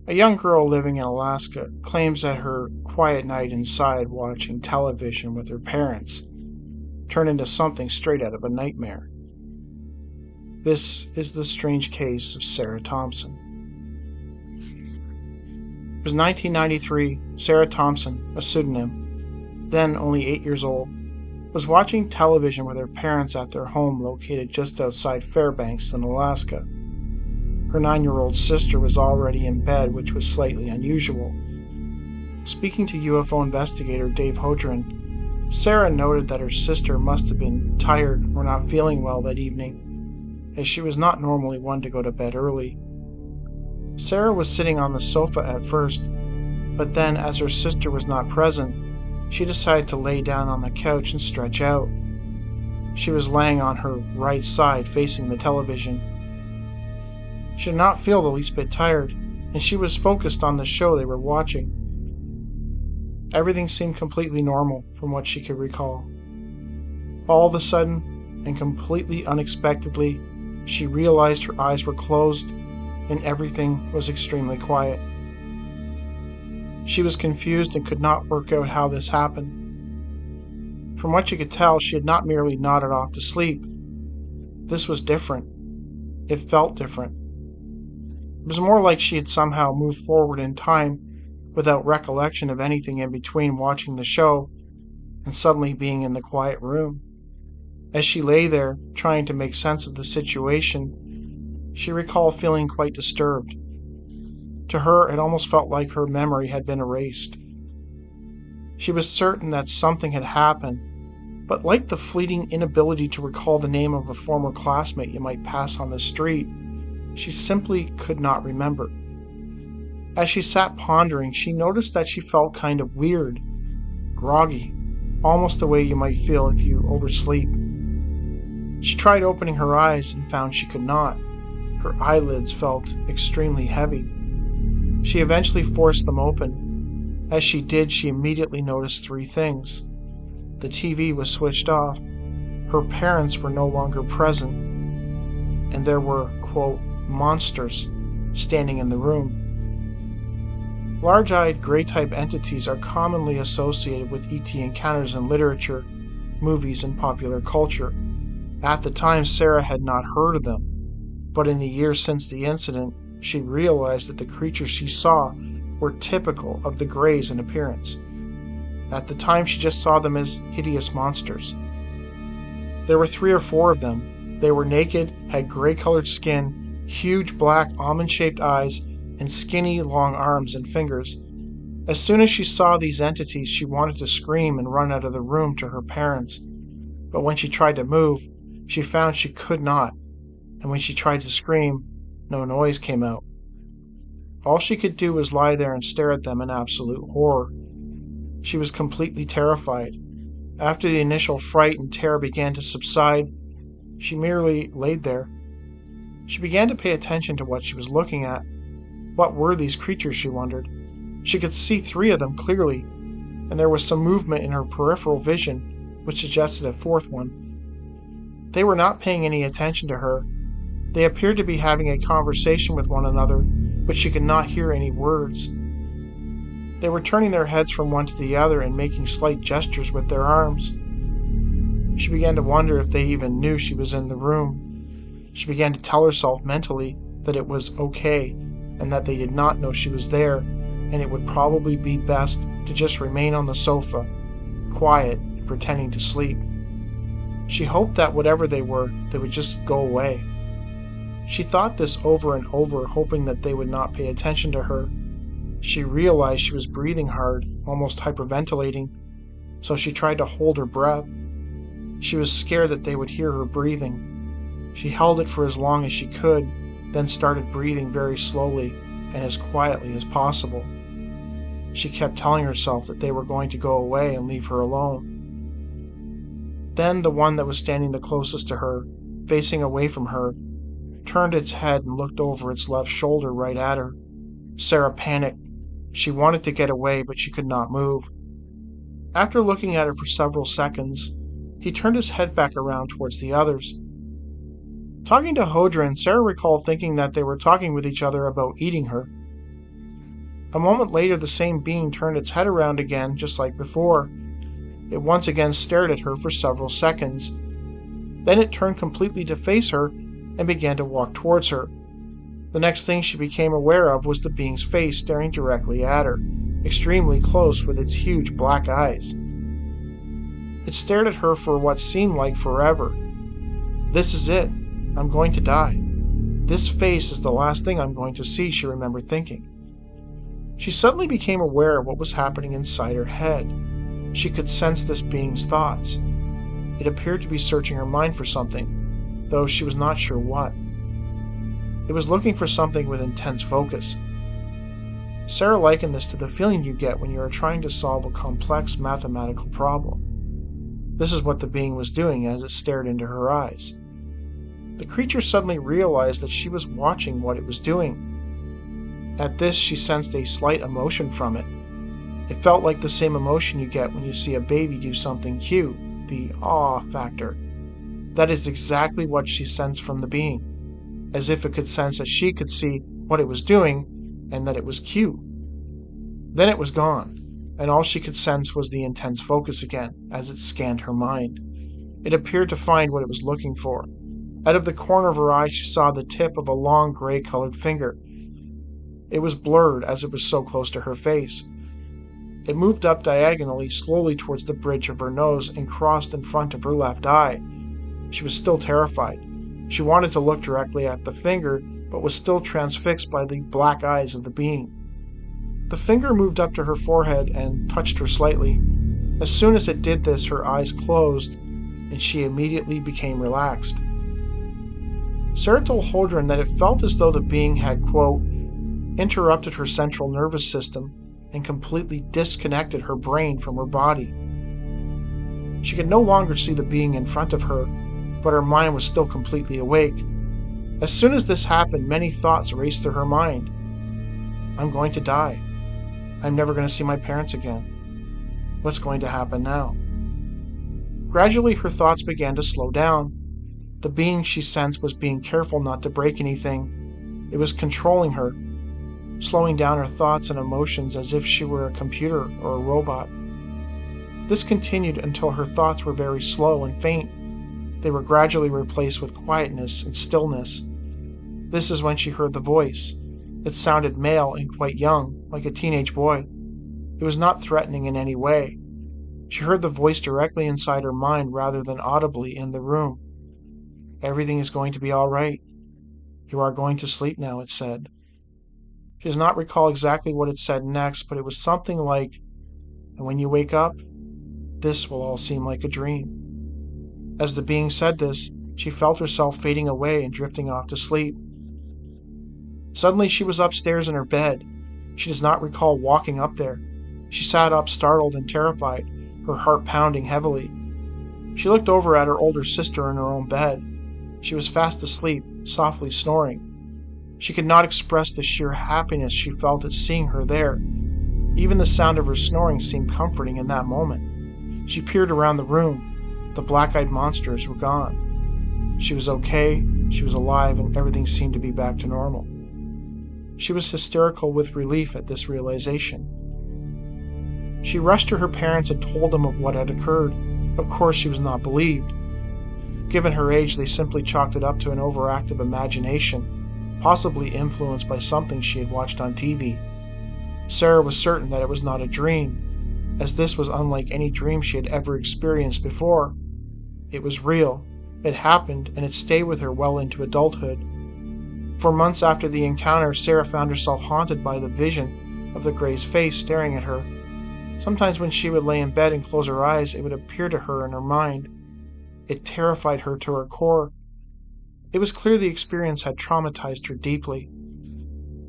A young girl living in Alaska claims that her quiet night inside watching television with her parents turned into something straight out of a nightmare. This is the strange case of Sarah Thompson. It was 1993. Sarah Thompson, a pseudonym, then only 8 years old, was watching television with her parents at their home located just outside Fairbanks in Alaska. Her 9-year-old sister was already in bed, which was slightly unusual. Speaking to UFO investigator Dave Hodrien, Sarah noted that her sister must have been tired or not feeling well that evening, as she was not normally one to go to bed early. Sarah was sitting on the sofa at first, but then as her sister was not present, she decided to lay down on the couch and stretch out. She was laying on her right side facing the television. She did not feel the least bit tired, and she was focused on the show they were watching. Everything seemed completely normal from what she could recall. All of a sudden, and completely unexpectedly, she realized her eyes were closed and everything was extremely quiet. She was confused and could not work out how this happened. From what she could tell, she had not merely nodded off to sleep. This was different. It felt different. It was more like she had somehow moved forward in time without recollection of anything in between watching the show and suddenly being in the quiet room. As she lay there, trying to make sense of the situation, she recalled feeling quite disturbed. To her, it almost felt like her memory had been erased. She was certain that something had happened, but like the fleeting inability to recall the name of a former classmate you might pass on the street, she simply could not remember. As she sat pondering, she noticed that she felt kind of weird, groggy, almost the way you might feel if you oversleep. She tried opening her eyes and found she could not. Her eyelids felt extremely heavy. She eventually forced them open. As she did, she immediately noticed 3 things. The TV was switched off, her parents were no longer present, and there were, quote, monsters standing in the room. Large-eyed, gray-type entities are commonly associated with ET encounters in literature, movies, and popular culture. At the time, Sarah had not heard of them, but in the years since the incident, she realized that the creatures she saw were typical of the Greys in appearance. At the time, she just saw them as hideous monsters. There were 3 or 4 of them. They were naked, had gray-colored skin, huge black almond-shaped eyes, and skinny, long arms and fingers. As soon as she saw these entities, she wanted to scream and run out of the room to her parents. But when she tried to move, she found she could not, and when she tried to scream, no noise came out. All she could do was lie there and stare at them in absolute horror. She was completely terrified. After the initial fright and terror began to subside, she merely laid there. She began to pay attention to what she was looking at. What were these creatures, she wondered? She could see 3 of them clearly, and there was some movement in her peripheral vision, which suggested a 4th one. They were not paying any attention to her. They appeared to be having a conversation with one another, but she could not hear any words. They were turning their heads from one to the other and making slight gestures with their arms. She began to wonder if they even knew she was in the room. She began to tell herself mentally that it was okay and that they did not know she was there, and it would probably be best to just remain on the sofa, quiet and pretending to sleep. She hoped that whatever they were, they would just go away. She thought this over and over, hoping that they would not pay attention to her. She realized she was breathing hard, almost hyperventilating, so she tried to hold her breath. She was scared that they would hear her breathing. She held it for as long as she could, then started breathing very slowly and as quietly as possible. She kept telling herself that they were going to go away and leave her alone. Then the one that was standing the closest to her, facing away from her, turned its head and looked over its left shoulder right at her. Sarah panicked. She wanted to get away, but she could not move. After looking at her for several seconds, he turned his head back around towards the others. Talking to Hodrien, Sarah recalled thinking that they were talking with each other about eating her. A moment later, the same being turned its head around again, just like before. It once again stared at her for several seconds. Then it turned completely to face her and began to walk towards her. The next thing she became aware of was the being's face staring directly at her, extremely close with its huge black eyes. It stared at her for what seemed like forever. "This is it. I'm going to die. This face is the last thing I'm going to see," she remembered thinking. She suddenly became aware of what was happening inside her head. She could sense this being's thoughts. It appeared to be searching her mind for something, though she was not sure what. It was looking for something with intense focus. Sarah likened this to the feeling you get when you are trying to solve a complex mathematical problem. This is what the being was doing as it stared into her eyes. The creature suddenly realized that she was watching what it was doing. At this, she sensed a slight emotion from it. It felt like the same emotion you get when you see a baby do something cute, the awe factor. That is exactly what she sensed from the being, as if it could sense that she could see what it was doing and that it was cute. Then it was gone, and all she could sense was the intense focus again as it scanned her mind. It appeared to find what it was looking for. Out of the corner of her eye, she saw the tip of a long gray-colored finger. It was blurred as it was so close to her face. It moved up diagonally, slowly towards the bridge of her nose and crossed in front of her left eye. She was still terrified. She wanted to look directly at the finger, but was still transfixed by the black eyes of the being. The finger moved up to her forehead and touched her slightly. As soon as it did this, her eyes closed, and she immediately became relaxed. Sarah told Hodrien that it felt as though the being had, quote, interrupted her central nervous system and completely disconnected her brain from her body. She could no longer see the being in front of her, but her mind was still completely awake. As soon as this happened, many thoughts raced through her mind. "I'm going to die. I'm never going to see my parents again. What's going to happen now?" Gradually, her thoughts began to slow down. The being she sensed was being careful not to break anything. It was controlling her, slowing down her thoughts and emotions as if she were a computer or a robot. This continued until her thoughts were very slow and faint. They were gradually replaced with quietness and stillness. This is when she heard the voice. It sounded male and quite young, like a teenage boy. It was not threatening in any way. She heard the voice directly inside her mind rather than audibly in the room. "Everything is going to be all right. You are going to sleep now," it said. She does not recall exactly what it said next, but it was something like, "And when you wake up, this will all seem like a dream." As the being said this, she felt herself fading away and drifting off to sleep. Suddenly she was upstairs in her bed. She does not recall walking up there. She sat up startled and terrified, her heart pounding heavily. She looked over at her older sister in her own bed. She was fast asleep, softly snoring. She could not express the sheer happiness she felt at seeing her there. Even the sound of her snoring seemed comforting in that moment. She peered around the room. The black-eyed monsters were gone. She was okay, she was alive, and everything seemed to be back to normal. She was hysterical with relief at this realization. She rushed to her parents and told them of what had occurred. Of course, she was not believed. Given her age, they simply chalked it up to an overactive imagination, possibly influenced by something she had watched on TV. Sarah was certain that it was not a dream, as this was unlike any dream she had ever experienced before. It was real, it happened, and it stayed with her well into adulthood. For months after the encounter, Sarah found herself haunted by the vision of the Gray's face staring at her. Sometimes when she would lay in bed and close her eyes, it would appear to her in her mind. It terrified her to her core. It was clear the experience had traumatized her deeply.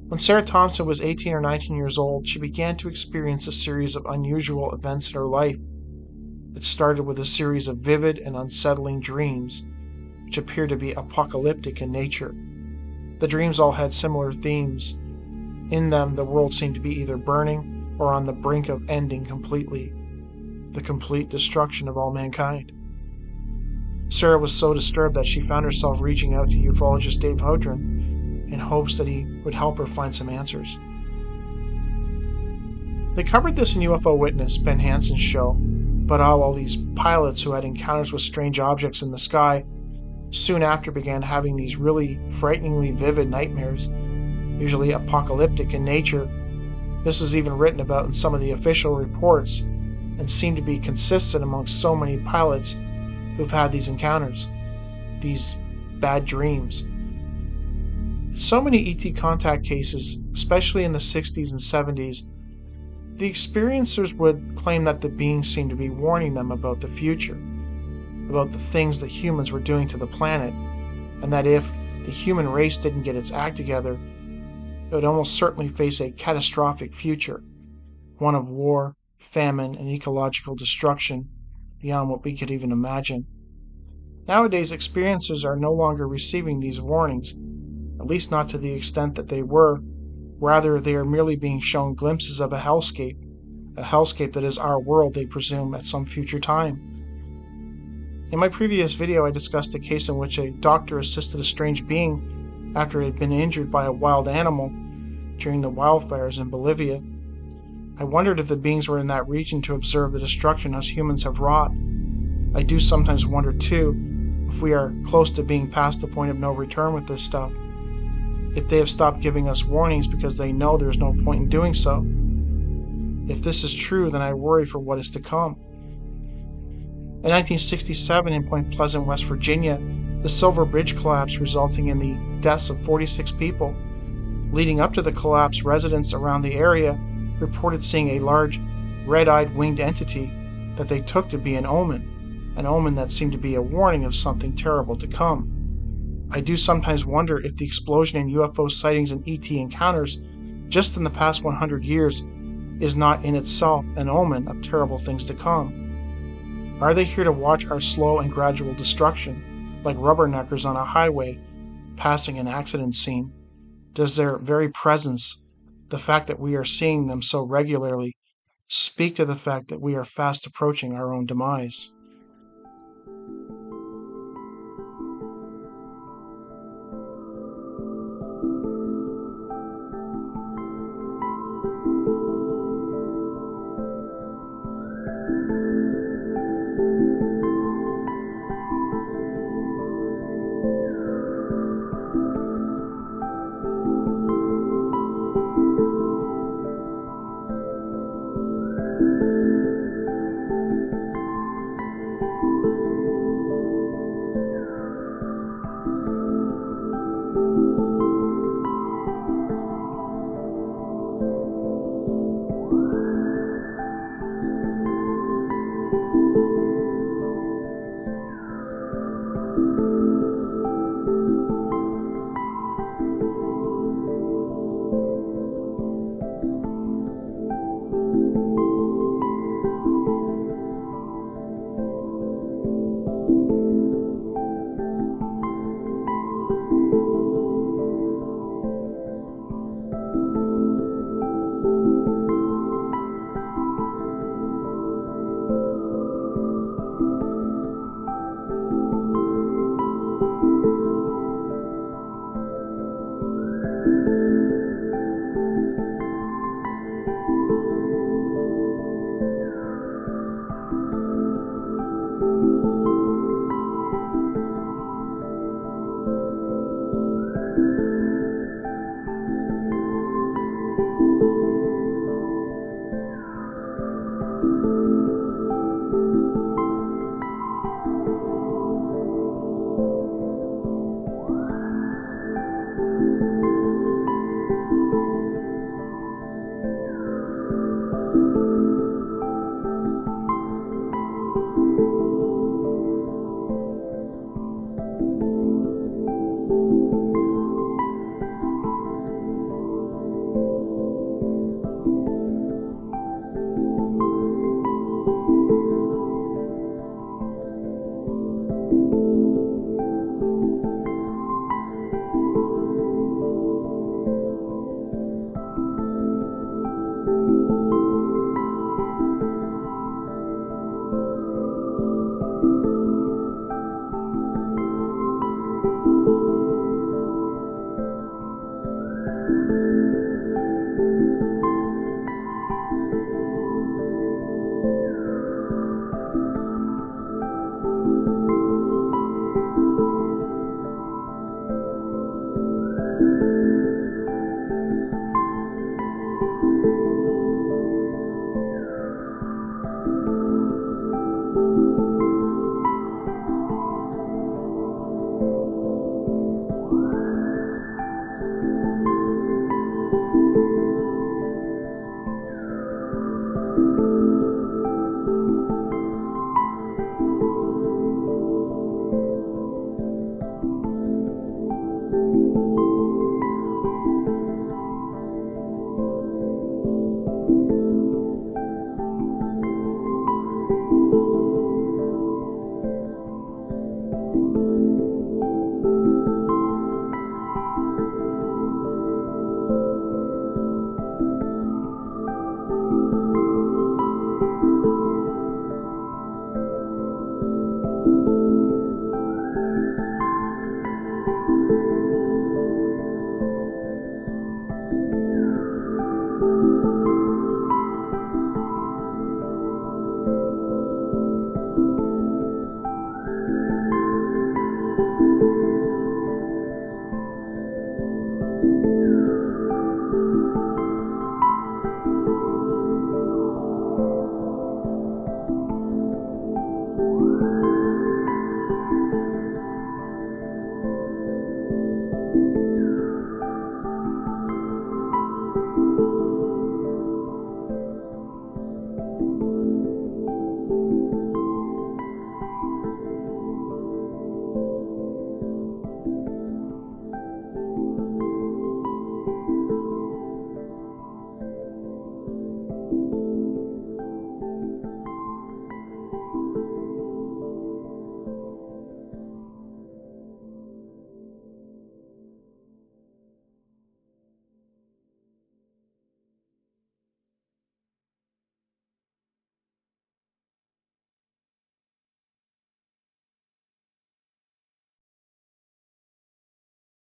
When Sarah Thompson was 18 or 19 years old, she began to experience a series of unusual events in her life. It started with a series of vivid and unsettling dreams, which appeared to be apocalyptic in nature. The dreams all had similar themes. In them, the world seemed to be either burning or on the brink of ending completely. The complete destruction of all mankind. Sarah was so disturbed that she found herself reaching out to ufologist Dave Hodrien in hopes that he would help her find some answers. They covered this in UFO Witness, Ben Hanson's show, but how all these pilots who had encounters with strange objects in the sky soon after began having these really frighteningly vivid nightmares, usually apocalyptic in nature. This was even written about in some of the official reports and seemed to be consistent amongst so many pilots who've had these encounters, these bad dreams. So many ET contact cases, especially in the 60s and 70s, the experiencers would claim that the beings seemed to be warning them about the future, about the things that humans were doing to the planet, and that if the human race didn't get its act together, it would almost certainly face a catastrophic future, one of war, famine, and ecological destruction beyond what we could even imagine. Nowadays, experiencers are no longer receiving these warnings, at least not to the extent that they were. Rather, they are merely being shown glimpses of a hellscape that is our world, they presume, at some future time. In my previous video, I discussed a case in which a doctor assisted a strange being after it had been injured by a wild animal during the wildfires in Bolivia. I wondered if the beings were in that region to observe the destruction us humans have wrought. I do sometimes wonder, too, if we are close to being past the point of no return with this stuff. If they have stopped giving us warnings because they know there's no point in doing so. If this is true, then I worry for what is to come. In 1967, in Point Pleasant, West Virginia, the Silver Bridge collapsed, resulting in the deaths of 46 people. Leading up to the collapse, residents around the area reported seeing a large, red-eyed winged entity that they took to be an omen that seemed to be a warning of something terrible to come. I do sometimes wonder if the explosion in UFO sightings and ET encounters just in the past 100 years is not in itself an omen of terrible things to come. Are they here to watch our slow and gradual destruction, like rubberneckers on a highway passing an accident scene? Does their very presence, the fact that we are seeing them so regularly, speak to the fact that we are fast approaching our own demise?